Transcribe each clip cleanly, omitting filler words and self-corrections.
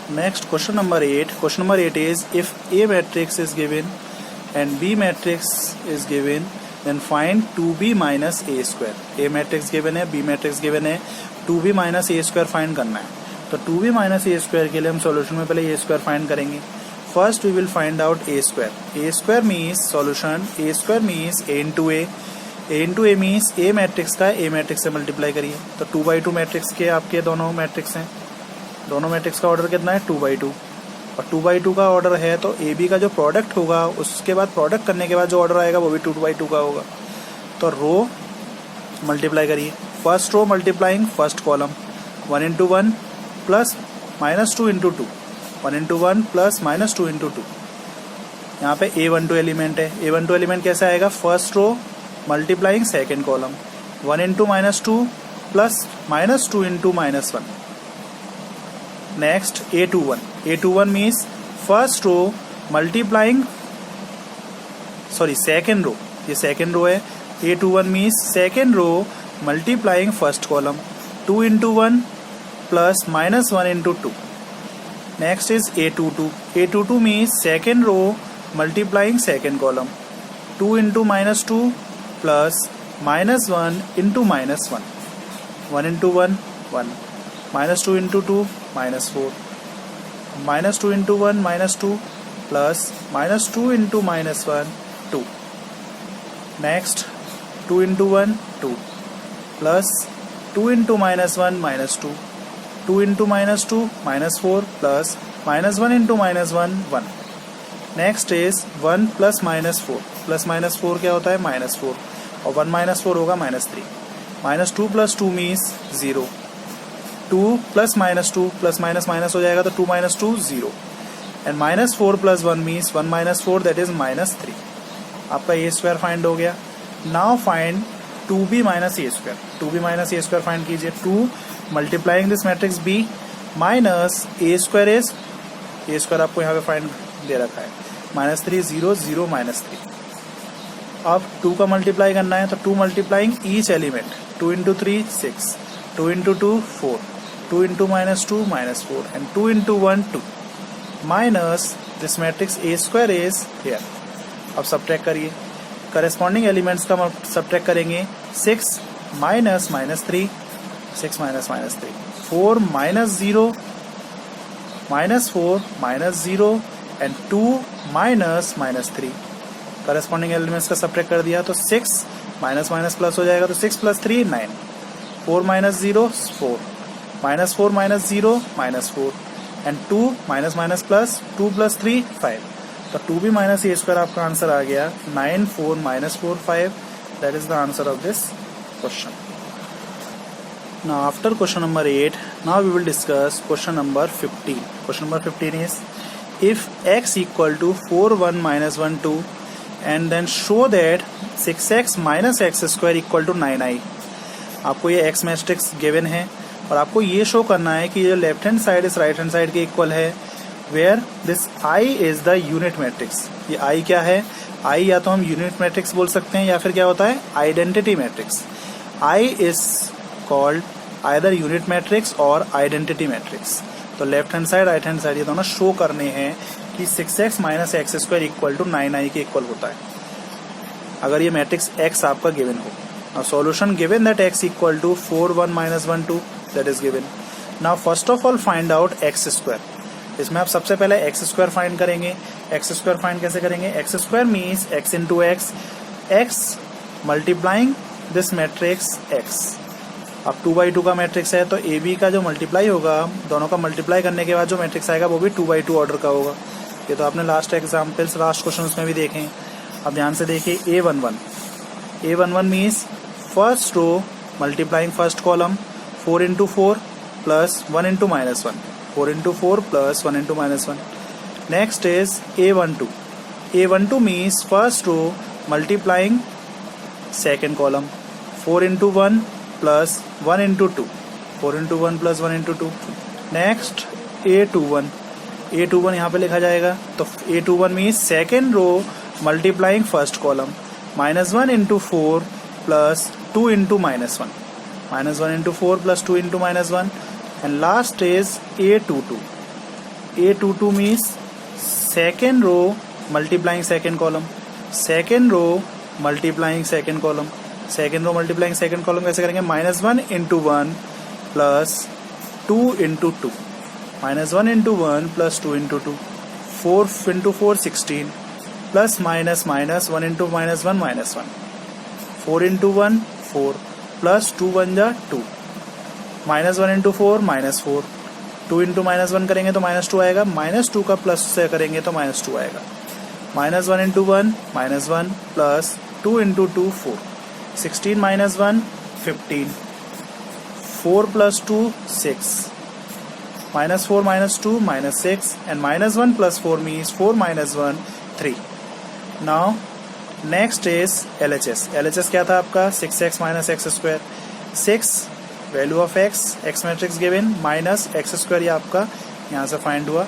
Next, question number 8. Question number 8 is, if A matrix is given and B matrix is given, then find 2B minus A square. A matrix given है, B matrix given है, 2B minus A square find करना है. तो 2B minus A square के लिए हम solution में पहले A square find करेंगे. First we will find out A square. A square means solution. A square means A into A. A into A means A matrix का A matrix से multiply करिए. तो 2/2 मैट्रिक्स के आपके दोनों मैट्रिक्स हैं. दोनों मैट्रिक्स का ऑर्डर कितना है? 2/2. और 2/2 का ऑर्डर है तो ए बी का जो प्रोडक्ट होगा उसके बाद प्रोडक्ट करने के बाद जो ऑर्डर आएगा वो भी 2/2 का होगा. तो रो मल्टीप्लाई करिए. First row multiplying first column. 1 into 1 plus minus 2 into 2. 1 into 1 plus minus 2 into 2. यहाँ पे A12 एलिमेंट है. A12 एलिमेंट कैसे आएगा? First row multiplying second column. 1 into -2 plus minus 2 into -1. Next, A21. A21 means first row multiplying, second row. ये second row है. A21 means second row multiplying first column. 2 into 1 plus -1 into 2. Next is A22. A22 means second row multiplying second column. 2 into -2 plus -1 into -1. 1 into 1, 1. -2 into 2, -4. -2 into 1, -2 plus -2 into -1, 2. Next, 2 into 1, 2 plus 2 into -1, -2. 2 into -2, -4 plus -1 into -1, 1. Next is 1 plus -4. Plus -4 क्या होता है? -4. और 1 -4 होगा -3. -2 plus 2 means 0. 2 plus -2 plus minus हो जाएगा तो 2 - 2 0. And -4 plus 1 means 1 - 4 that is -3. आपका A square find हो गया. Now find 2B minus A square. 2B minus A square find कीजिए. 2 multiplying this matrix B minus A square is A square आपको यहाँ पे फाइंड दे रखा है -3 0 0 -3. अब 2 का मल्टीप्लाई करना है तो 2 multiplying each element. 2 into 3 6. 2 into 2 4. 2 into -2 -4 and 2 into 1 2 minus this matrix A square is here. अब सब्ट्रैक्ट करिए. करेस्पॉन्डिंग एलिमेंट्स का सब्ट्रैक्ट करेंगे. 6 minus -3 6 minus -3 4 minus 0 -4 -0 and 2 minus -3. Corresponding elements का सब्ट्रैक्ट कर दिया तो 6 माइनस प्लस हो जाएगा तो 6 plus 3 9. 4 minus 0 4. -4 minus 0 -4 and 2 minus plus 2 plus 3 5. तो 2B minus A square आपका आंसर आ गया 9 4 -4 5. That is the answer of this question. Now after question number 8, now we will discuss question number 15. Question number 15 is, if x equal to 4 1 -1 2 and then show that 6x minus x square equal to 9i. आपको ये x matrix given है और आपको ये show करना है कि ये लेफ्ट हैंड साइड इस राइट हैंड साइड के इक्वल है, where this I is the unit matrix. ये I क्या है? I या तो हम यूनिट मैट्रिक्स बोल सकते हैं या फिर क्या होता है? Identity matrix. I is called either unit matrix और आइडेंटिटी मैट्रिक्स. तो left hand side right hand side ये दोनों शो करने हैं कि 6x minus x square equal to 9i के इक्वल होता है अगर ये मैट्रिक्स x आपका गिवन हो. Now solution given that x equal to 4 1 minus 1 2 that is given. Now first of all find out x square. इसमें आप सबसे पहले x स्क्वायर फाइंड करेंगे. x स्क्वायर फाइंड कैसे करेंगे? x square means x into x multiplying this matrix x. अब 2/2 का matrix है तो ए बी का जो मल्टीप्लाई होगा दोनों का मल्टीप्लाई करने के बाद जो मैट्रिक्स आएगा वो भी 2/2 ऑर्डर का होगा. ये तो आपने लास्ट एग्जाम्पल्स लास्ट क्वेश्चन में भी देखे. अब ध्यान से देखिए. A11 means first row multiplying first column. 4 into 4 plus 1 into -1. 4 into 4 plus 1 into -1. Next is A12. A12 means first row multiplying second column. 4 into 1 plus 1 into 2. 4 into 1 plus 1 into 2. Next A21. A21 यहाँ पे लिखा जाएगा तो A21 means second row multiplying first column. -1 into 4 plus 2 into -1. -1 into 4 plus 2 into -1. And last is A22. A22 means second row multiplying second column, second row multiplying second column, second row multiplying second column कैसे करेंगे? -1 into 1 plus 2 into 2, -1 into 1 plus 2 into 2, 4 into 4 16, plus minus 1 into -1 -1, 4 into 1 4, plus 2 1 जा 2, -1 into 4 -4, 2 into -1 करेंगे तो -2 आएगा, -2 का plus से करेंगे तो -2 आएगा, -1 into 1 -1 plus 2 into 2 4, 16 minus 1 15, 4 plus 2 6, -4 -2 -6, and -1 plus 4 means 4 minus 1 3. Now next is LHS. LHS क्या था आपका? 6x minus x square. 6 value of x matrix given minus x square, ये आपका यहाँ से फाइंड हुआ,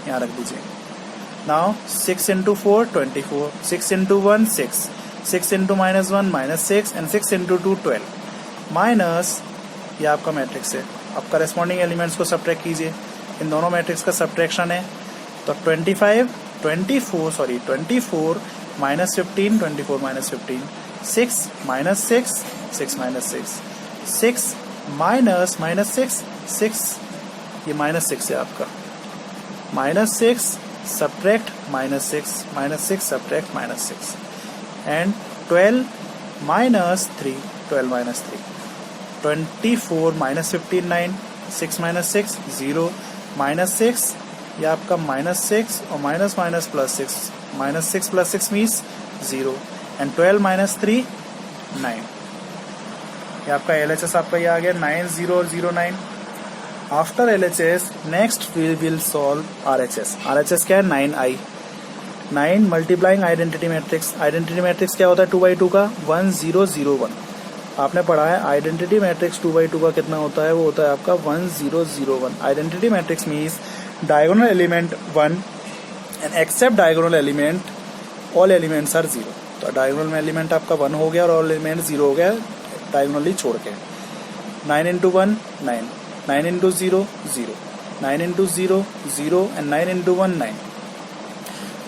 यहाँ रख दीजिए. Now 6 into 4 24, 6 into 1 6, 6 into -1 -6, and 6 into 2 12, minus ये आपका मैट्रिक्स है. अब करस्पॉन्डिंग एलिमेंट्स को सब्ट्रैक्ट कीजिए. इन दोनों मैट्रिक्स का सब्ट्रैक्शन है तो 24 minus 15, 24 minus 15, 6 minus 6, 6 minus 6, 6 minus 6, 6, ये -6 है आपका, -6 subtract -6, -6 subtract -6, and 12 minus 3, 12 minus 3, 24 minus 15 9, 6 minus 6 0, -6 ये आपका -6 और minus plus 6, -6 plus 6 means 0, and 12 minus 3 9. ये आपका LHS आपका ये आ गया 9 0 और 0 9. After LHS next we will solve RHS. RHS क्या है? 9i, 9 multiplying identity matrix. Identity matrix क्या होता है 2x2 का? 1 0 0 1. आपने पढ़ा है आइडेंटिटी मैट्रिक्स 2x2 का कितना होता है? वो होता है आपका 1 0 0 1. Identity matrix means diagonal element 1 and except diagonal element all elements are 0. तो डायगोनल में एलिमेंट आपका 1 हो गया और ऑल एलिमेंट 0 हो गया डायगोनली छोड़ के. 9 into 1 9, 9 into 0 0, 9 into 0 0, and 9 into 1 9.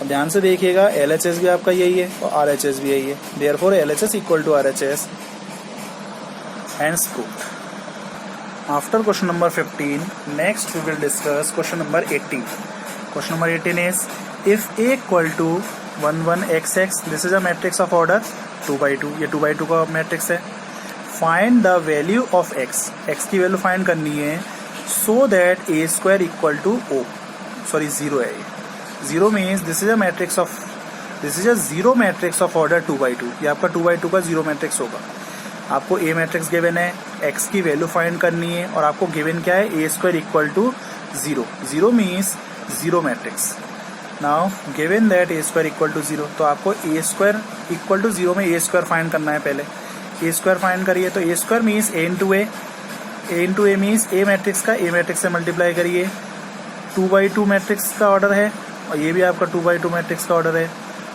अब ध्यान से देखिएगा LHS भी आपका यही है और RHS भी यही है. Therefore LHS equal to RHS, hence proved. After question number 15, next we will discuss question number 18. Question number 18 is, if A equal to 1 1 x x, this is a matrix of order 2 by 2. ये 2 by 2 का matrix है. Find the value of x. x की value find करनी है so that a square equal to o. Sorry 0 है ये. 0 means this is a zero matrix of order 2 by 2. ये आपका 2 by 2 का जीरो मैट्रिक्स होगा. आपको a मैट्रिक्स गिवन है, x की वैल्यू फाइंड करनी है और आपको गिवन क्या है? a square equal to 0. 0 means zero matrix. Now given that a square equal to 0, तो आपको a स्क्वायर इक्वल टू 0 में a स्क्वायर फाइंड करना है. पहले a स्क्वायर फाइंड करिए तो a square means a into a means a matrix का a matrix से मल्टीप्लाई करिए. 2 by 2 मैट्रिक्स का ऑर्डर है और ये भी आपका 2 by 2 मैट्रिक्स का ऑर्डर है.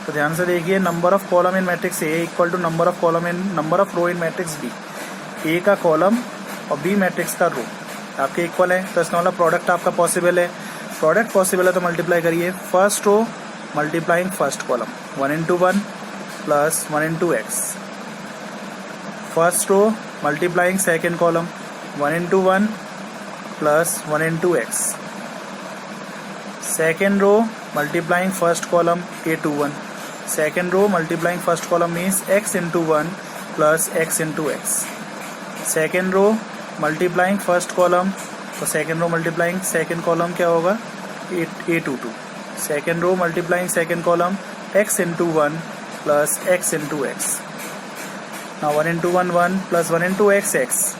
तो ध्यान से देखिए number of column in matrix A equal to number of row in matrix B. A का कॉलम और बी मैट्रिक्स का रो आपके इक्वल है, तो इसका मतलब प्रोडक्ट आपका पॉसिबल है. प्रोडक्ट पॉसिबल है तो मल्टीप्लाई करिए. First row multiplying first column 1 into 1 plus 1 into x. First row multiplying second column 1 into 1 plus 1 into x. Second row multiplying first column A21. second row multiplying first column means x into 1 plus x into x. second row multiplying first column, तो second row multiplying second column क्या होगा? A22. second row multiplying second column x into 1 plus x into x. now 1 into 1 1 plus 1 into x x,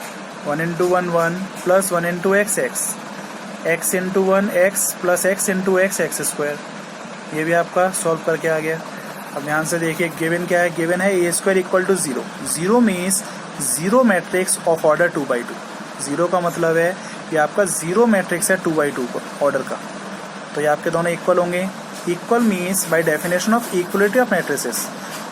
1 into 1 1 plus 1 into x x, x into 1 x plus x into x x square. ये भी आपका solve करके आ गया. अब ध्यान से देखिए given क्या है? गिवन है a square equal to 0. 0 means zero matrix of order 2 by 2. 0 का मतलब है ये आपका जीरो मैट्रिक्स है 2 by 2 ऑर्डर का, तो ये आपके दोनों इक्वल होंगे. Equal means by definition of equality of matrices,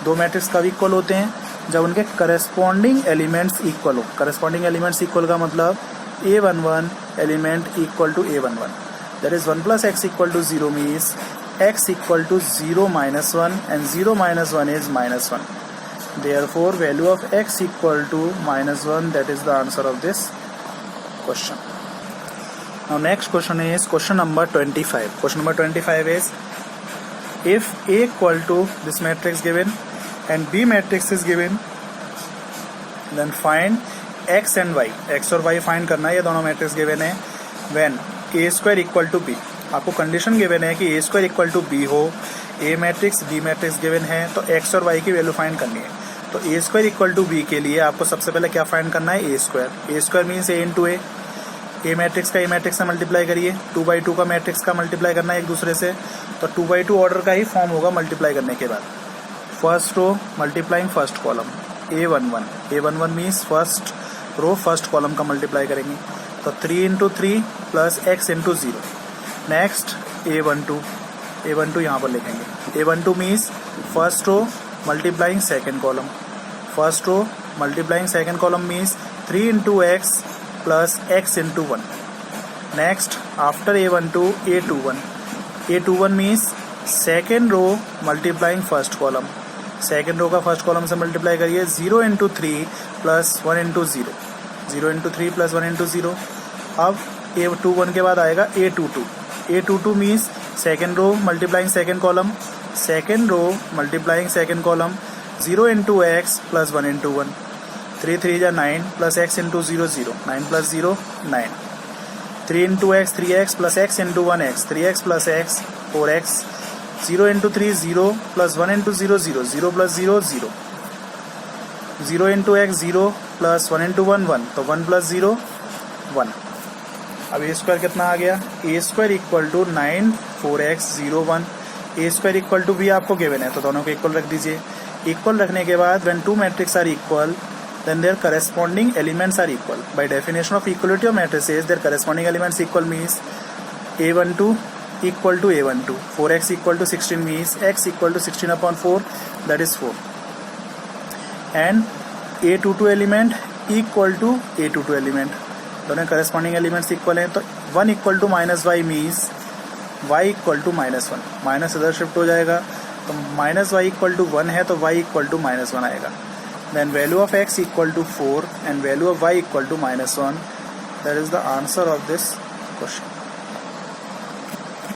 दो मैट्रिक्स कब इक्वल होते हैं? जब उनके करस्पॉन्डिंग एलिमेंट्स इक्वल हो. करस्पॉन्डिंग एलिमेंट्स इक्वल का मतलब A11 element equal to A11. that is 1 plus x equal to 0 means x equal to 0 minus 1 and 0 minus 1 is minus 1. Therefore value of x equal to minus 1, that is the answer of this question. Now next question is question number 25. Question number 25 is, if A equal to this matrix given and B matrix is given, then find x and y. x और y find करना है, ये दोनों matrix given है. when a square equal to b, आपको condition given है कि a square equal to b हो, a matrix b matrix given है, तो x और y की वैल्यू फाइंड करनी है. तो a square equal to b के लिए आपको सबसे पहले क्या फाइंड करना है, a square means a into A matrix का ए मैट्रिक्स से मल्टीप्लाई करिए, 2/2 का मैट्रिक्स का मल्टीप्लाई करना है एक दूसरे से, तो 2/2 ऑर्डर का ही फॉर्म होगा मल्टीप्लाई करने के बाद. First row multiplying first column, a11 means first row first column का मल्टीप्लाई करेंगे, तो 3 into 3 plus x into 0. Next a12 यहाँ पर लिखेंगे. a12 means first row multiplying second column, first row multiplying second column means 3 into x plus x into 1. Next after a12 a21 means second row multiplying first column, second row का first column से multiply करिए, 0 into 3 plus 1 into 0 into 3 plus 1 into 0. अब a21 के बाद आएगा a22 means second row multiplying second column, second row multiplying second column, 0 into x plus 1 into 1, 3 3 जा 9 plus x into 0 9 plus 0 9, 3 into x 3x plus x into 1x, 3x plus x 4x, 0 into 3 0 plus 1 into 0 plus 0 0 into x 0 plus 1 into 1 1, तो 1 plus 0 1. अब ए square कितना आ गया, A square equal to 9 4x 0 1. A square equal to B आपको given है, तो दोनों को इक्वल रख दीजिए. इक्वल रखने के बाद when two matrix are equal then their corresponding elements are equal. By definition of equality of matrices, their corresponding elements equal means a12 equal to a12, 4x equal to 16 means x equal to 16 upon 4, that is 4, and a22 element equal to a22 element. दोनों corresponding elements equal हैं, तो 1 equal to minus y means y equal to minus 1, minus इधर shift हो जाएगा, तो minus y equal to 1 है, तो y equal to minus 1 आएगा. Then value of x equal to 4 and value of y equal to minus 1. That is the answer of this question.